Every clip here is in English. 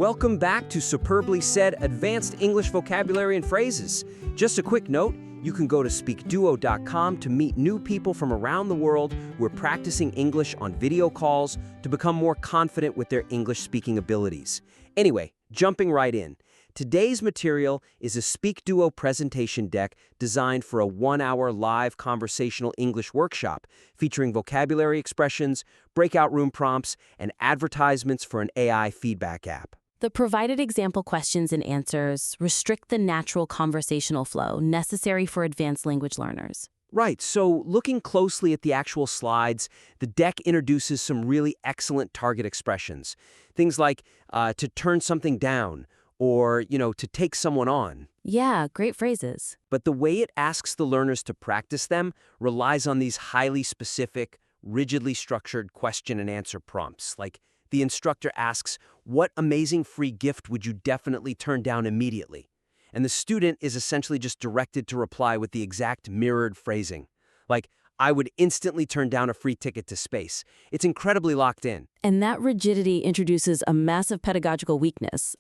Welcome back to Superbly Said Advanced English Vocabulary and Phrases. Just a quick note, you can go to SpeakDuo.com to meet new people from around the world who are practicing English on video calls to become more confident with their English speaking abilities. Anyway, jumping right in. Today's material is a SpeakDuo presentation deck designed for a 1-hour live conversational English workshop featuring vocabulary expressions, breakout room prompts, and advertisements for an AI feedback app. The provided example questions and answers restrict the natural conversational flow necessary for advanced language learners. Right, so looking closely at the actual slides, the deck introduces some really excellent target expressions. Things like to turn something down, or, to take someone on. Yeah, great phrases. But the way it asks the learners to practice them relies on these highly specific, rigidly structured question and answer prompts. Like the instructor asks, "What amazing free gift would you definitely turn down immediately?" And the student is essentially just directed to reply with the exact mirrored phrasing. Like, "I would instantly turn down a free ticket to space." It's incredibly locked in. And that rigidity introduces a massive pedagogical weakness.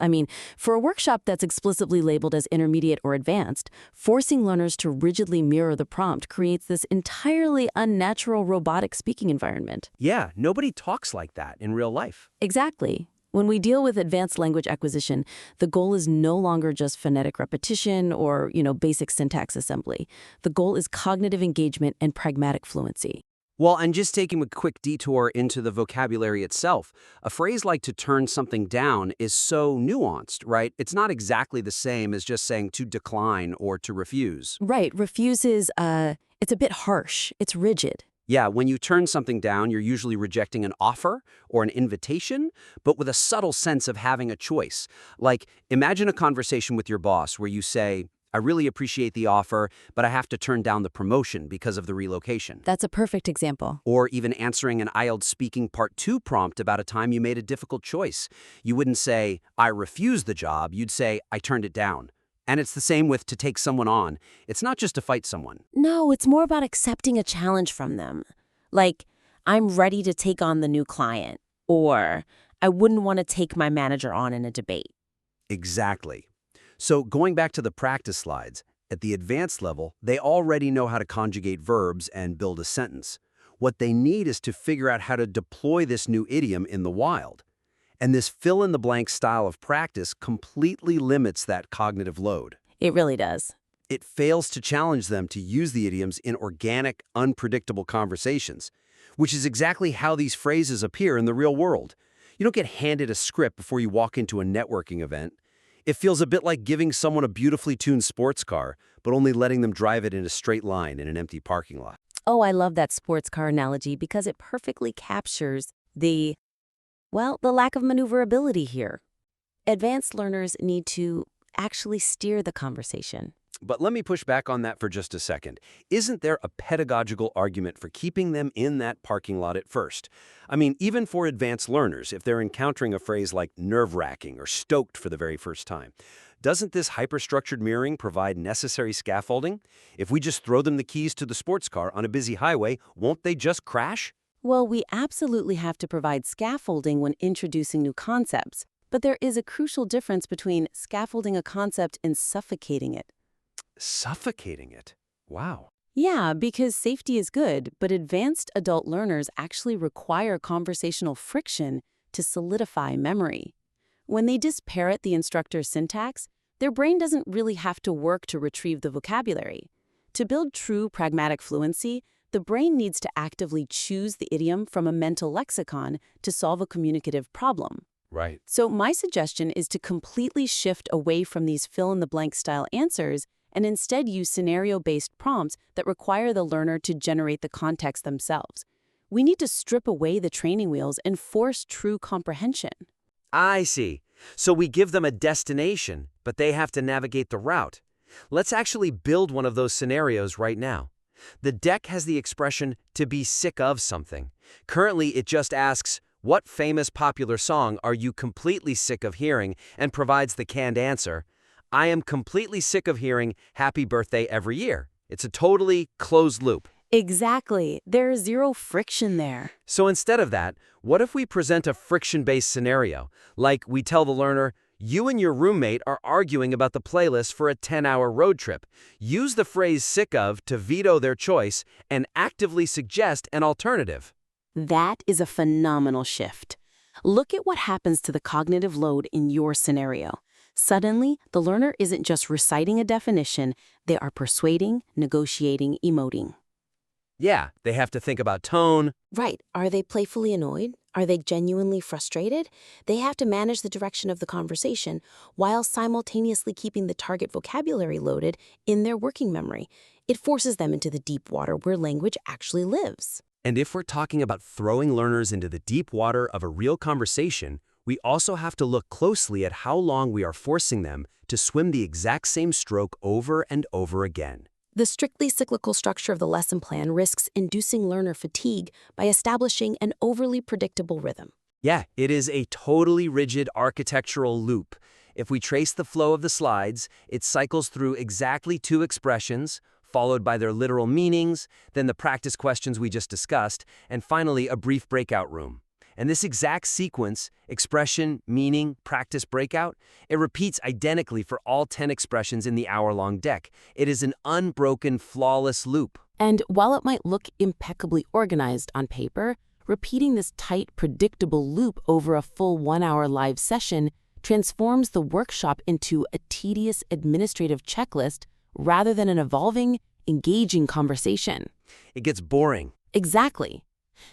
For a workshop that's explicitly labeled as intermediate or advanced, forcing learners to rigidly mirror the prompt creates this entirely unnatural robotic speaking environment. Yeah, nobody talks like that in real life. Exactly. When we deal with advanced language acquisition, the goal is no longer just phonetic repetition or, basic syntax assembly. The goal is cognitive engagement and pragmatic fluency. Well, and just taking a quick detour into the vocabulary itself, a phrase like to turn something down is so nuanced, right? It's not exactly the same as just saying to decline or to refuse. Right. Refuse is, it's a bit harsh. It's rigid. Yeah, when you turn something down, you're usually rejecting an offer or an invitation, but with a subtle sense of having a choice. Like, imagine a conversation with your boss where you say, "I really appreciate the offer, but I have to turn down the promotion because of the relocation." That's a perfect example. Or even answering an IELTS Speaking Part 2 prompt about a time you made a difficult choice. You wouldn't say, "I refused the job," you'd say, "I turned it down." And it's the same with to take someone on. It's not just to fight someone. No, it's more about accepting a challenge from them. Like, I'm ready to take on the new client, or I wouldn't want to take my manager on in a debate. Exactly. So going back to the practice slides, at the advanced level, they already know how to conjugate verbs and build a sentence. What they need is to figure out how to deploy this new idiom in the wild. And this fill-in-the-blank style of practice completely limits that cognitive load. It really does. It fails to challenge them to use the idioms in organic, unpredictable conversations, which is exactly how these phrases appear in the real world. You don't get handed a script before you walk into a networking event. It feels a bit like giving someone a beautifully tuned sports car, but only letting them drive it in a straight line in an empty parking lot. Oh, I love that sports car analogy because it perfectly captures the lack of maneuverability here. Advanced learners need to actually steer the conversation. But let me push back on that for just a second. Isn't there a pedagogical argument for keeping them in that parking lot at first? Even for advanced learners, if they're encountering a phrase like nerve-wracking or stoked for the very first time, doesn't this hyperstructured mirroring provide necessary scaffolding? If we just throw them the keys to the sports car on a busy highway, won't they just crash? Well, we absolutely have to provide scaffolding when introducing new concepts, but there is a crucial difference between scaffolding a concept and suffocating it. Suffocating it? Wow. Yeah, because safety is good, but advanced adult learners actually require conversational friction to solidify memory. When they disparrot the instructor's syntax, their brain doesn't really have to work to retrieve the vocabulary. To build true pragmatic fluency, the brain needs to actively choose the idiom from a mental lexicon to solve a communicative problem. Right. So my suggestion is to completely shift away from these fill-in-the-blank style answers and instead use scenario-based prompts that require the learner to generate the context themselves. We need to strip away the training wheels and force true comprehension. I see. So we give them a destination, but they have to navigate the route. Let's actually build one of those scenarios right now. The deck has the expression to be sick of something. Currently, it just asks, "What famous popular song are you completely sick of hearing?" and provides the canned answer, "I am completely sick of hearing Happy Birthday every year." It's a totally closed loop. Exactly. There's zero friction there. So instead of that, what if we present a friction-based scenario? Like we tell the learner, you and your roommate are arguing about the playlist for a 10-hour road trip. Use the phrase sick of to veto their choice and actively suggest an alternative. That is a phenomenal shift. Look at what happens to the cognitive load in your scenario. Suddenly, the learner isn't just reciting a definition, they are persuading, negotiating, emoting. Yeah, they have to think about tone. Right. Are they playfully annoyed? Are they genuinely frustrated? They have to manage the direction of the conversation while simultaneously keeping the target vocabulary loaded in their working memory. It forces them into the deep water where language actually lives. And if we're talking about throwing learners into the deep water of a real conversation, we also have to look closely at how long we are forcing them to swim the exact same stroke over and over again. The strictly cyclical structure of the lesson plan risks inducing learner fatigue by establishing an overly predictable rhythm. Yeah, it is a totally rigid architectural loop. If we trace the flow of the slides, it cycles through exactly 2 expressions, followed by their literal meanings, then the practice questions we just discussed, and finally a brief breakout room. And this exact sequence, expression, meaning, practice, breakout, it repeats identically for all 10 expressions in the hour-long deck. It is an unbroken, flawless loop. And while it might look impeccably organized on paper, repeating this tight, predictable loop over a full 1-hour live session transforms the workshop into a tedious administrative checklist rather than an evolving, engaging conversation. It gets boring. Exactly.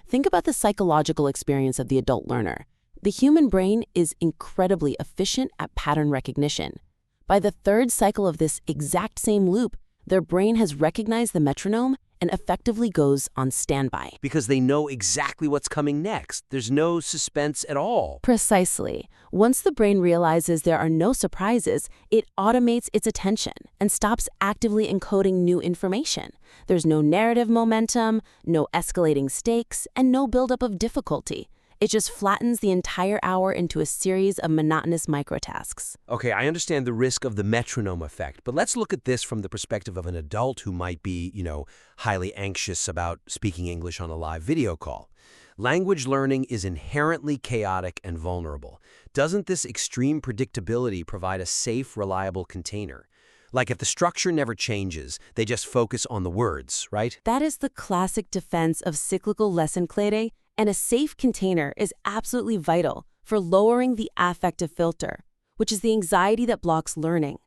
Think about the psychological experience of the adult learner. The human brain is incredibly efficient at pattern recognition. By the 3rd cycle of this exact same loop, their brain has recognized the metronome and effectively goes on standby. Because they know exactly what's coming next. There's no suspense at all. Precisely. Once the brain realizes there are no surprises, it automates its attention and stops actively encoding new information. There's no narrative momentum, no escalating stakes, and no buildup of difficulty. It just flattens the entire hour into a series of monotonous microtasks. Okay, I understand the risk of the metronome effect, but let's look at this from the perspective of an adult who might be, highly anxious about speaking English on a live video call. Language learning is inherently chaotic and vulnerable. Doesn't this extreme predictability provide a safe, reliable container? Like if the structure never changes, they just focus on the words, right? That is the classic defense of cyclical lesson clarity, and a safe container is absolutely vital for lowering the affective filter, which is the anxiety that blocks learning.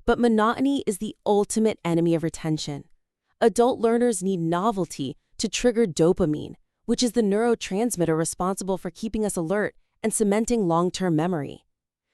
But monotony is the ultimate enemy of retention. Adult learners need novelty to trigger dopamine, which is the neurotransmitter responsible for keeping us alert and cementing long-term memory.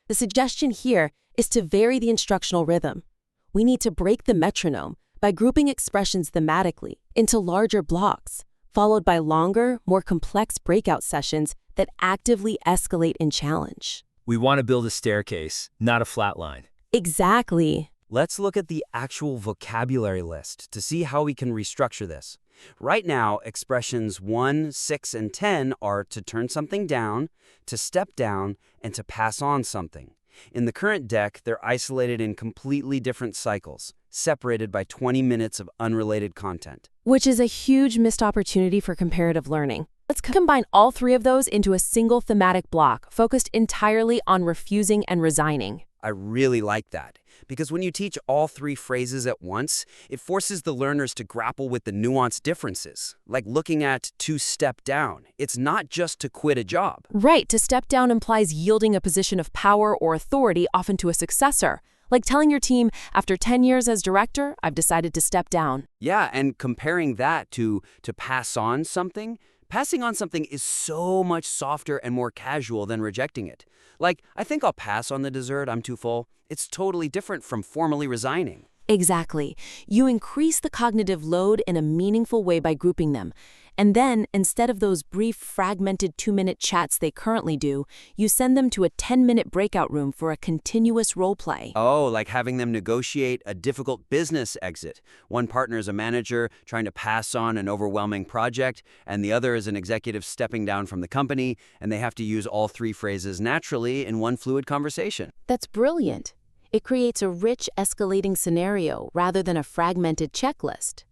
The suggestion here is to vary the instructional rhythm. We need to break the metronome by grouping expressions thematically into larger blocks, followed by longer, more complex breakout sessions that actively escalate in challenge. We want to build a staircase, not a flat line. Exactly. Let's look at the actual vocabulary list to see how we can restructure this. Right now, expressions 1, 6, and 10 are to turn something down, to step down, and to pass on something. In the current deck, they're isolated in completely different cycles, separated by 20 minutes of unrelated content. Which is a huge missed opportunity for comparative learning. Let's combine all 3 of those into a single thematic block, focused entirely on refusing and resigning. I really like that, because when you teach all 3 phrases at once, it forces the learners to grapple with the nuanced differences, like looking at to step down. It's not just to quit a job. Right, to step down implies yielding a position of power or authority, often to a successor. Like telling your team, after 10 years as director, I've decided to step down. Yeah, and comparing that to pass on something, passing on something is so much softer and more casual than rejecting it. Like, I think I'll pass on the dessert, I'm too full. It's totally different from formally resigning. Exactly. You increase the cognitive load in a meaningful way by grouping them. And then, instead of those brief, fragmented 2-minute chats they currently do, you send them to a 10-minute breakout room for a continuous role play. Oh, like having them negotiate a difficult business exit. One partner is a manager trying to pass on an overwhelming project, and the other is an executive stepping down from the company, and they have to use all 3 phrases naturally in one fluid conversation. That's brilliant. It creates a rich, escalating scenario rather than a fragmented checklist.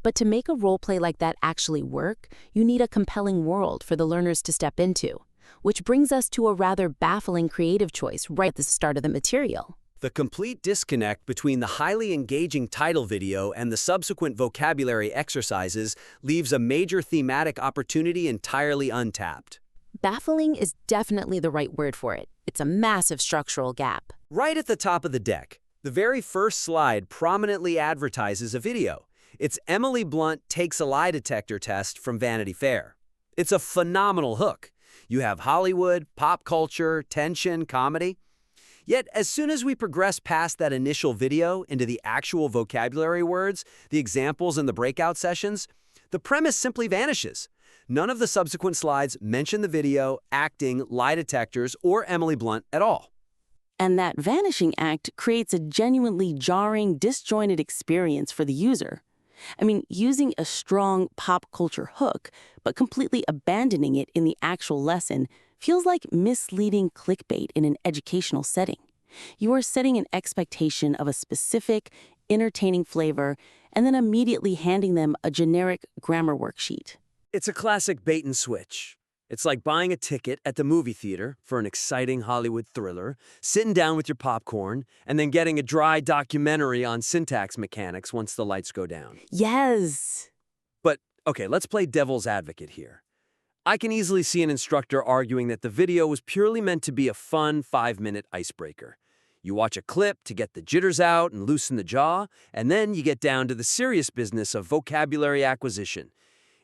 But to make a role play like that actually work, you need a compelling world for the learners to step into. Which brings us to a rather baffling creative choice right at the start of the material. The complete disconnect between the highly engaging title video and the subsequent vocabulary exercises leaves a major thematic opportunity entirely untapped. Baffling is definitely the right word for it. It's a massive structural gap. Right at the top of the deck, the very first slide prominently advertises a video. It's Emily Blunt takes a lie detector test from Vanity Fair. It's a phenomenal hook. You have Hollywood, pop culture, tension, comedy. Yet, as soon as we progress past that initial video into the actual vocabulary words, the examples and the breakout sessions, the premise simply vanishes. None of the subsequent slides mention the video, acting, lie detectors, or Emily Blunt at all. And that vanishing act creates a genuinely jarring, disjointed experience for the user. I mean, using a strong pop culture hook, but completely abandoning it in the actual lesson feels like misleading clickbait in an educational setting. You are setting an expectation of a specific, entertaining flavor, and then immediately handing them a generic grammar worksheet. It's a classic bait and switch. It's like buying a ticket at the movie theater for an exciting Hollywood thriller, sitting down with your popcorn, and then getting a dry documentary on syntax mechanics once the lights go down. Yes! But, okay, let's play devil's advocate here. I can easily see an instructor arguing that the video was purely meant to be a fun 5-minute icebreaker. You watch a clip to get the jitters out and loosen the jaw, and then you get down to the serious business of vocabulary acquisition.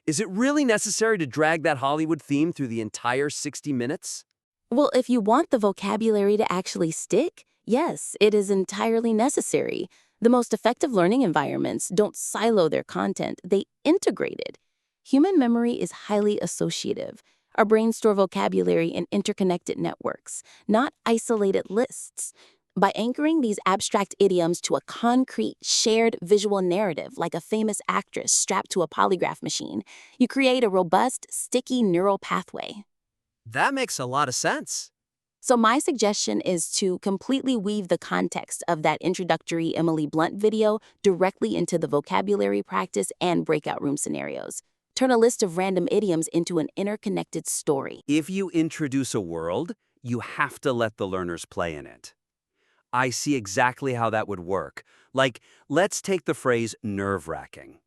Is it really necessary to drag that Hollywood theme through the entire 60 minutes? Well, if you want the vocabulary to actually stick, yes, it is entirely necessary. The most effective learning environments don't silo their content, they integrate it. Human memory is highly associative. Our brains store vocabulary in interconnected networks, not isolated lists. By anchoring these abstract idioms to a concrete, shared visual narrative like a famous actress strapped to a polygraph machine, you create a robust, sticky neural pathway. That makes a lot of sense. So my suggestion is to completely weave the context of that introductory Emily Blunt video directly into the vocabulary practice and breakout room scenarios. Turn a list of random idioms into an interconnected story. If you introduce a world, you have to let the learners play in it. I see exactly how that would work. Like, let's take the phrase nerve-wracking.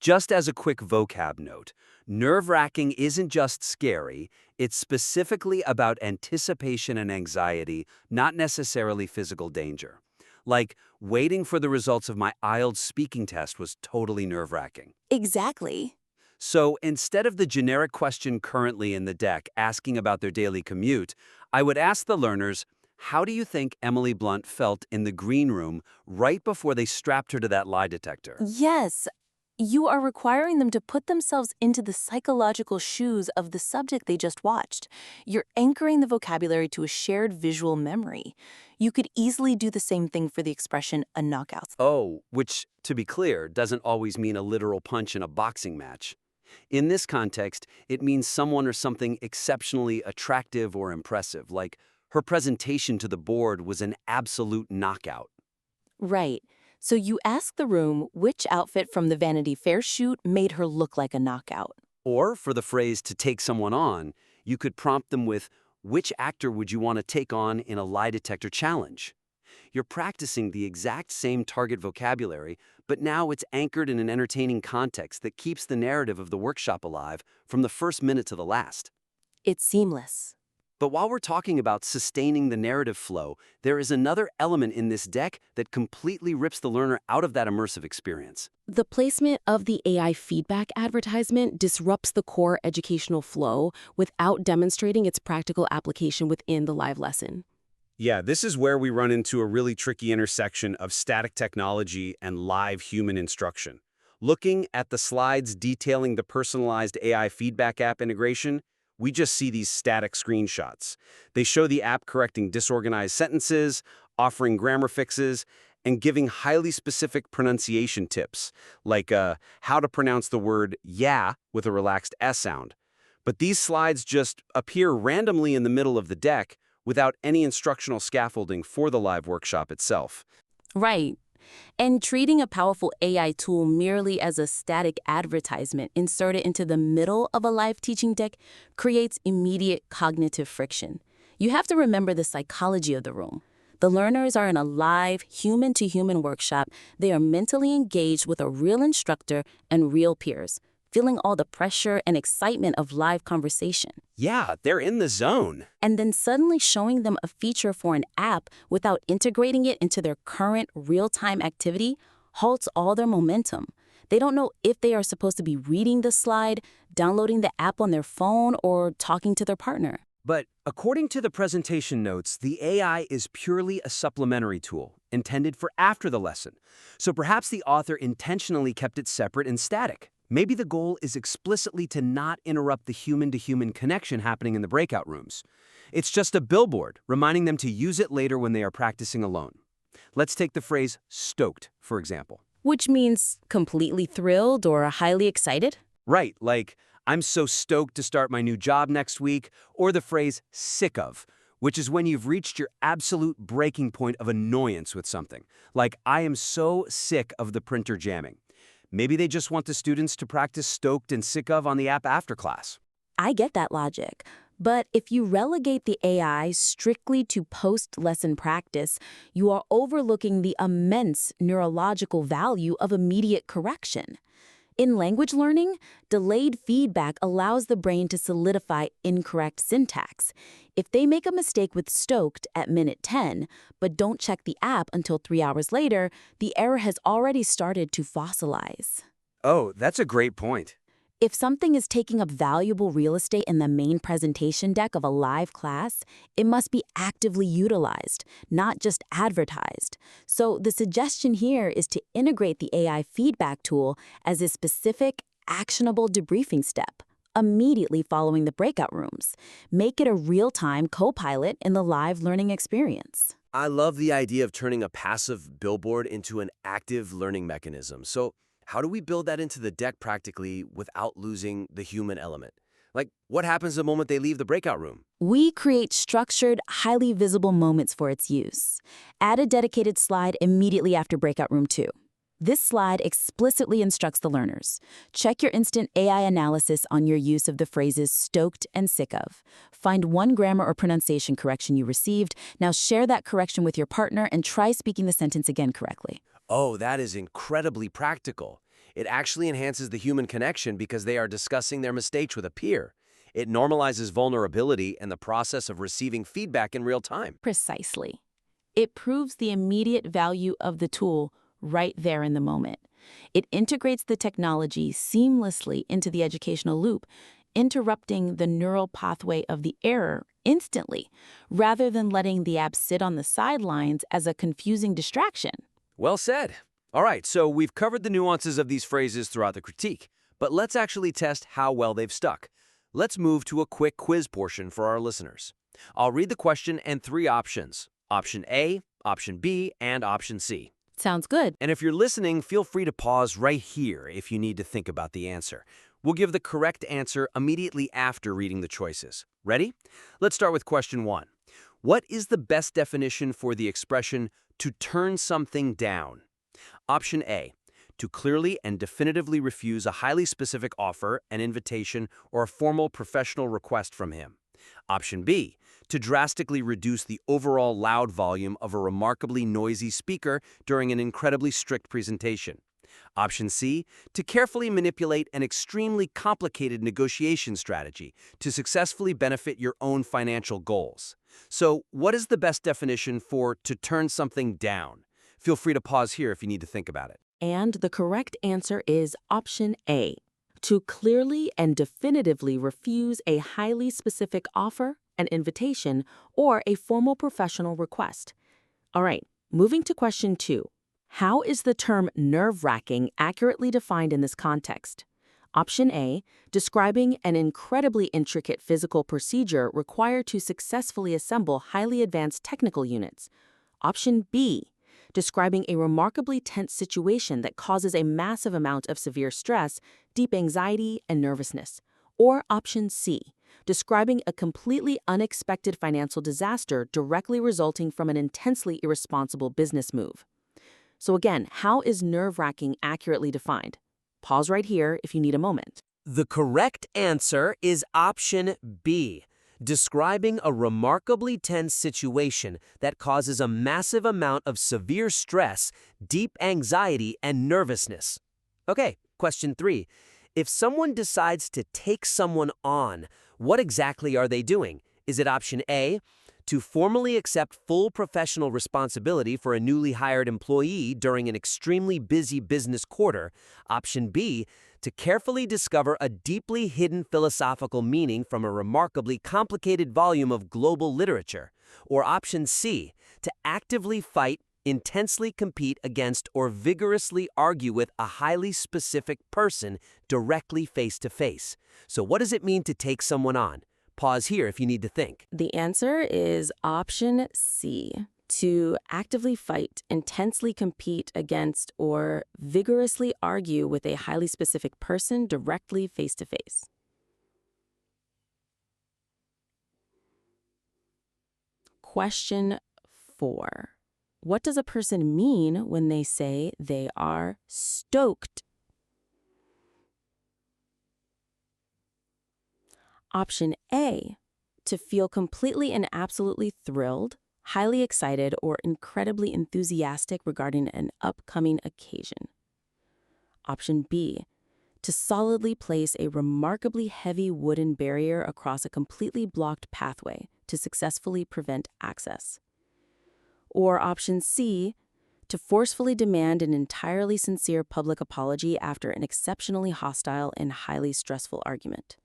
Just as a quick vocab note, nerve-wracking isn't just scary, it's specifically about anticipation and anxiety, not necessarily physical danger. Like, waiting for the results of my IELTS speaking test was totally nerve-wracking. Exactly. So instead of the generic question currently in the deck asking about their daily commute, I would ask the learners, how do you think Emily Blunt felt in the green room right before they strapped her to that lie detector? Yes, you are requiring them to put themselves into the psychological shoes of the subject they just watched. You're anchoring the vocabulary to a shared visual memory. You could easily do the same thing for the expression a knockout. Oh, which, to be clear, doesn't always mean a literal punch in a boxing match. In this context, it means someone or something exceptionally attractive or impressive, like her presentation to the board was an absolute knockout. Right. So you ask the room which outfit from the Vanity Fair shoot made her look like a knockout. Or for the phrase to take someone on, you could prompt them with, which actor would you want to take on in a lie detector challenge? You're practicing the exact same target vocabulary, but now it's anchored in an entertaining context that keeps the narrative of the workshop alive from the first minute to the last. It's seamless. But while we're talking about sustaining the narrative flow, there is another element in this deck that completely rips the learner out of that immersive experience. The placement of the AI feedback advertisement disrupts the core educational flow without demonstrating its practical application within the live lesson. Yeah, this is where we run into a really tricky intersection of static technology and live human instruction. Looking at the slides detailing the personalized AI feedback app integration, we just see these static screenshots. They show the app correcting disorganized sentences, offering grammar fixes, and giving highly specific pronunciation tips, like how to pronounce the word yeah with a relaxed S sound. But these slides just appear randomly in the middle of the deck without any instructional scaffolding for the live workshop itself. Right. And treating a powerful AI tool merely as a static advertisement inserted into the middle of a live teaching deck creates immediate cognitive friction. You have to remember the psychology of the room. The learners are in a live, human-to-human workshop. They are mentally engaged with a real instructor and real peers, feeling all the pressure and excitement of live conversation. Yeah, they're in the zone. And then suddenly showing them a feature for an app without integrating it into their current real-time activity halts all their momentum. They don't know if they are supposed to be reading the slide, downloading the app on their phone, or talking to their partner. But according to the presentation notes, the AI is purely a supplementary tool, intended for after the lesson. So perhaps the author intentionally kept it separate and static. Maybe the goal is explicitly to not interrupt the human-to-human connection happening in the breakout rooms. It's just a billboard, reminding them to use it later when they are practicing alone. Let's take the phrase stoked, for example. Which means completely thrilled or highly excited? Right, like, I'm so stoked to start my new job next week, or the phrase sick of, which is when you've reached your absolute breaking point of annoyance with something. Like, I am so sick of the printer jamming. Maybe they just want the students to practice stoked and sick of on the app after class. I get that logic. But if you relegate the AI strictly to post-lesson practice, you are overlooking the immense neurological value of immediate correction. In language learning, delayed feedback allows the brain to solidify incorrect syntax. If they make a mistake with stoked at minute 10, but don't check the app until 3 hours later, the error has already started to fossilize. Oh, that's a great point. If something is taking up valuable real estate in the main presentation deck of a live class, it must be actively utilized, not just advertised. So the suggestion here is to integrate the AI feedback tool as a specific, actionable debriefing step, immediately following the breakout rooms. Make it a real-time co-pilot in the live learning experience. I love the idea of turning a passive billboard into an active learning mechanism. So how do we build that into the deck practically without losing the human element? Like, what happens the moment they leave the breakout room? We create structured, highly visible moments for its use. Add a dedicated slide immediately after breakout room 2. This slide explicitly instructs the learners. Check your instant AI analysis on your use of the phrases stoked and sick of. Find one grammar or pronunciation correction you received. Now share that correction with your partner and try speaking the sentence again correctly. Oh, that is incredibly practical. It actually enhances the human connection because they are discussing their mistakes with a peer. It normalizes vulnerability and the process of receiving feedback in real time. Precisely. It proves the immediate value of the tool right there in the moment. It integrates the technology seamlessly into the educational loop, interrupting the neural pathway of the error instantly, rather than letting the app sit on the sidelines as a confusing distraction. Well said. All right, so we've covered the nuances of these phrases throughout the critique, but let's actually test how well they've stuck. Let's move to a quick quiz portion for our listeners. I'll read the question and 3 options: option A, option B, and option C. Sounds good. And if you're listening, feel free to pause right here if you need to think about the answer. We'll give the correct answer immediately after reading the choices. Ready? Let's start with question 1. What is the best definition for the expression to turn something down? Option A, to clearly and definitively refuse a highly specific offer, an invitation, or a formal professional request from him. Option B, to drastically reduce the overall loud volume of a remarkably noisy speaker during an incredibly strict presentation. Option C, to carefully manipulate an extremely complicated negotiation strategy to successfully benefit your own financial goals. So, what is the best definition for to turn something down? Feel free to pause here if you need to think about it. And the correct answer is option A, to clearly and definitively refuse a highly specific offer, an invitation, or a formal professional request. All right, moving to question 2. How is the term nerve-wracking accurately defined in this context? Option A, describing an incredibly intricate physical procedure required to successfully assemble highly advanced technical units. Option B, describing a remarkably tense situation that causes a massive amount of severe stress, deep anxiety, and nervousness. Or option C, describing a completely unexpected financial disaster directly resulting from an intensely irresponsible business move. So again, how is nerve-wracking accurately defined? Pause right here if you need a moment. The correct answer is option B, describing a remarkably tense situation that causes a massive amount of severe stress, deep anxiety, and nervousness. Okay, question 3. If someone decides to take someone on, what exactly are they doing? Is it option A, to formally accept full professional responsibility for a newly hired employee during an extremely busy business quarter? Option B, to carefully discover a deeply hidden philosophical meaning from a remarkably complicated volume of global literature? Or option C, to actively fight, intensely compete against, or vigorously argue with a highly specific person directly face to face? So what does it mean to take someone on? Pause here if you need to think. The answer is option C, to actively fight, intensely compete against, or vigorously argue with a highly specific person directly face to face. Question 4. What does a person mean when they say they are stoked? Option A, to feel completely and absolutely thrilled, highly excited, or incredibly enthusiastic regarding an upcoming occasion. Option B, to solidly place a remarkably heavy wooden barrier across a completely blocked pathway to successfully prevent access. Or option C, to forcefully demand an entirely sincere public apology after an exceptionally hostile and highly stressful argument.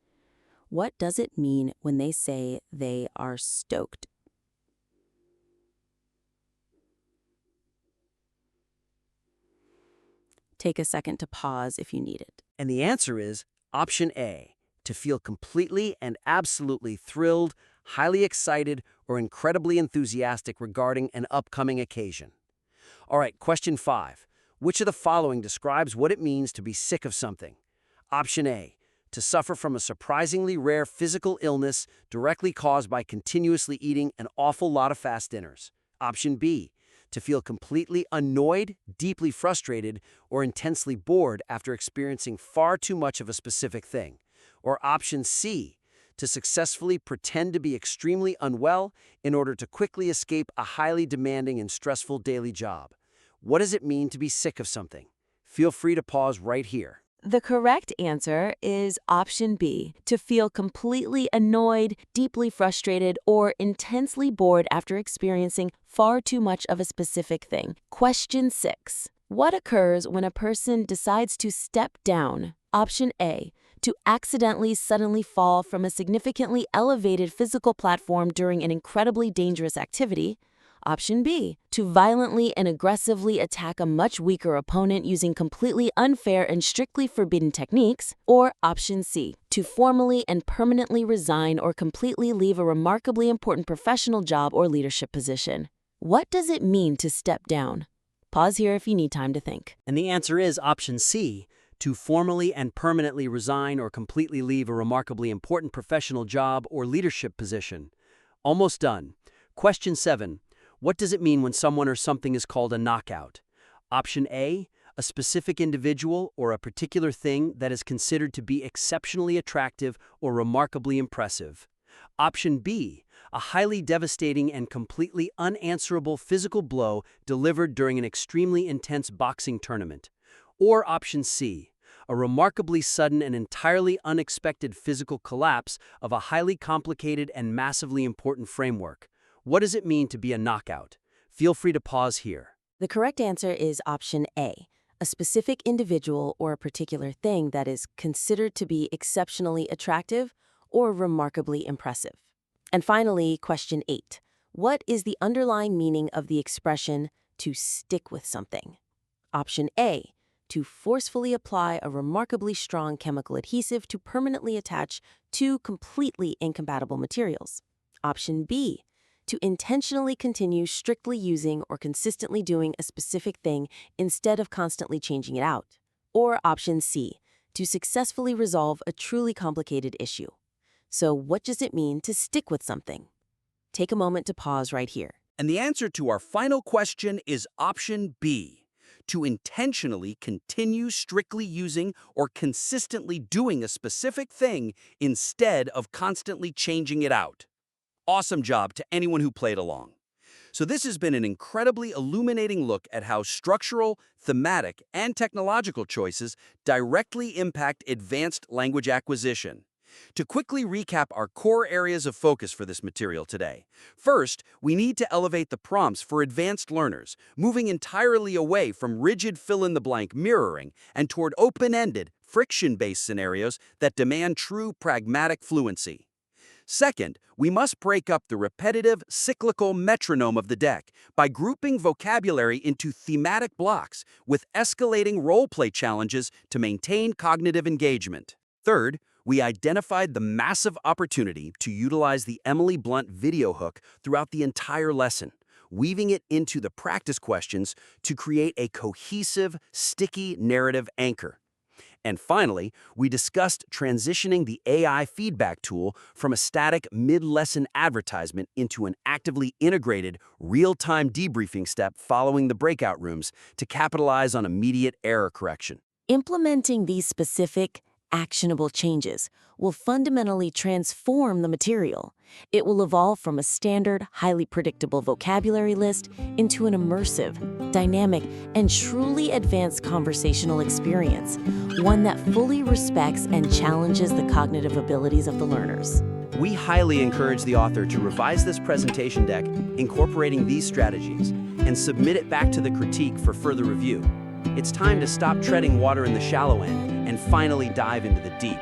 What does it mean when they say they are stoked? Take a second to pause if you need it. And the answer is option A, to feel completely and absolutely thrilled, highly excited, or incredibly enthusiastic regarding an upcoming occasion. All right, question 5. Which of the following describes what it means to be sick of something? Option A, to suffer from a surprisingly rare physical illness directly caused by continuously eating an awful lot of fast dinners. Option B, to feel completely annoyed, deeply frustrated, or intensely bored after experiencing far too much of a specific thing. Or option C, to successfully pretend to be extremely unwell in order to quickly escape a highly demanding and stressful daily job. What does it mean to be sick of something? Feel free to pause right here. The correct answer is option B, to feel completely annoyed, deeply frustrated, or intensely bored after experiencing far too much of a specific thing. Question 6. What occurs when a person decides to step down? Option A, to accidentally suddenly fall from a significantly elevated physical platform during an incredibly dangerous activity. Option B, to violently and aggressively attack a much weaker opponent using completely unfair and strictly forbidden techniques. Or option C, to formally and permanently resign or completely leave a remarkably important professional job or leadership position. What does it mean to step down? Pause here if you need time to think. And the answer is option C, to formally and permanently resign or completely leave a remarkably important professional job or leadership position. Almost done. Question 7. What does it mean when someone or something is called a knockout? Option A, a specific individual or a particular thing that is considered to be exceptionally attractive or remarkably impressive. Option B, a highly devastating and completely unanswerable physical blow delivered during an extremely intense boxing tournament. Or option C, a remarkably sudden and entirely unexpected physical collapse of a highly complicated and massively important framework. What does it mean to be a knockout? Feel free to pause here. The correct answer is option A, a specific individual or a particular thing that is considered to be exceptionally attractive or remarkably impressive. And finally, question 8. What is the underlying meaning of the expression to stick with something? Option A, to forcefully apply a remarkably strong chemical adhesive to permanently attach two completely incompatible materials. Option B, to intentionally continue strictly using or consistently doing a specific thing instead of constantly changing it out. Or option C, to successfully resolve a truly complicated issue. So what does it mean to stick with something? Take a moment to pause right here. And the answer to our final question is option B, to intentionally continue strictly using or consistently doing a specific thing instead of constantly changing it out. Awesome job to anyone who played along. So this has been an incredibly illuminating look at how structural, thematic, and technological choices directly impact advanced language acquisition. To quickly recap our core areas of focus for this material today, first, we need to elevate the prompts for advanced learners, moving entirely away from rigid fill-in-the-blank mirroring and toward open-ended, friction-based scenarios that demand true pragmatic fluency. Second, we must break up the repetitive, cyclical metronome of the deck by grouping vocabulary into thematic blocks with escalating role-play challenges to maintain cognitive engagement. Third, we identified the massive opportunity to utilize the Emily Blunt video hook throughout the entire lesson, weaving it into the practice questions to create a cohesive, sticky narrative anchor. And finally, we discussed transitioning the AI feedback tool from a static mid-lesson advertisement into an actively integrated, real-time debriefing step following the breakout rooms to capitalize on immediate error correction. Implementing these specific, actionable changes will fundamentally transform the material. It will evolve from a standard, highly predictable vocabulary list into an immersive, dynamic, and truly advanced conversational experience, one that fully respects and challenges the cognitive abilities of the learners. We highly encourage the author to revise this presentation deck, incorporating these strategies, and submit it back to the critique for further review. It's time to stop treading water in the shallow end and finally dive into the deep.